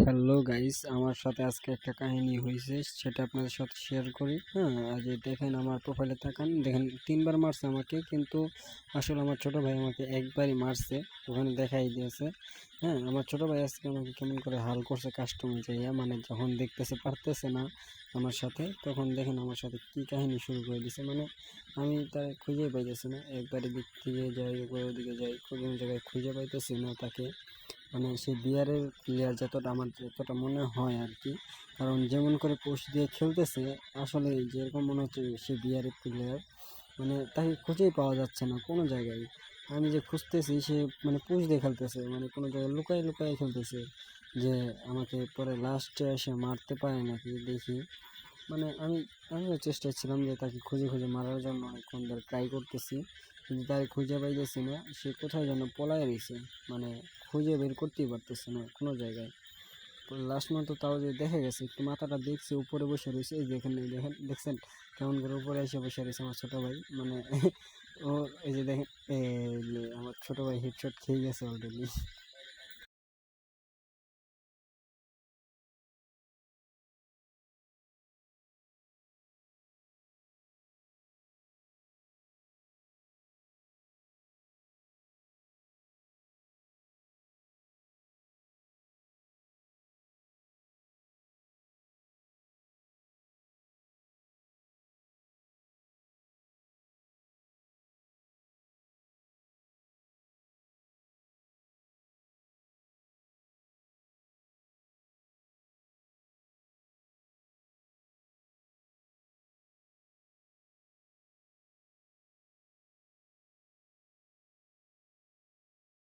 Hello guys, আমার সাথে আজকে একটা কাহিনী হয়েছে, সেটা আপনাদের সাথে শেয়ার করি। হ্যাঁ, আজ এই দেখেন আমার প্রোফাইলে তাকান, দেখেন 3বার মারছে আমাকে, কিন্তু আসলে আমার ছোট ভাই আমাকে একবারই মারছে, ওখানে দেখাই দিয়েছে। হ্যাঁ, আমার ছোট ভাই আজকে আমাকে কেমন করে হাল করছে কাস্টমে যাইয়া, মানে যখন দেখতেছে পারতেছে না আমার সাথে, তখন দেখেন আমার সাথে কি কাহিনী শুরু করে দিছে। মানে আমি তার খুঁজেই পাইতেছি না, একবারে দিক থেকে যাই, একবার ওদিকে যাই, কোনো জায়গায় খুঁজে পাইতেছি না তাকে। মানে সেই বিয়ারের প্লেয়ার যতটা আমার যতটা মনে হয় আর কি, কারণ যেমন করে পোস্ট দিয়ে খেলতেছে, আসলে যেরকম মনে হচ্ছে সে বিয়ারের প্লেয়ার। মানে তাকে খুঁজেই পাওয়া যাচ্ছে না কোনো জায়গায়। আমি যে খুঁজতেছি সে মানে পোস্ট দিয়ে খেলতেছে, মানে কোনো জায়গায় লুকায় লুকায় খেলতেছে, যে আমাকে পরে লাস্টে এসে মারতে পারে নাকি দেখি। মানে আমিও চেষ্টায় ছিলাম যে তাকে খুঁজে খুঁজে মারার জন্য অনেকক্ষণ ধরে ট্রাই করতেছি, কিন্তু তাকে খুঁজে পাইতেছি না। সে কোথায় যেন পলায় রয়েছে, মানে খুঁজে বের করতেই পারতেছে না কোনো জায়গায়। লাস্ট মান্থ তাও যে দেখা গেছে, একটু মাথাটা দেখছে উপরে বসে রয়েছে, এই দেখেন এই দেখেন, দেখছেন কেমন করে উপরে এসে বসে রয়েছে আমার ছোট ভাই। মানে ও এই যে দেখেন, এই যে আমার ছোট ভাই হেডশট খেয়ে গেছে অলরেডি।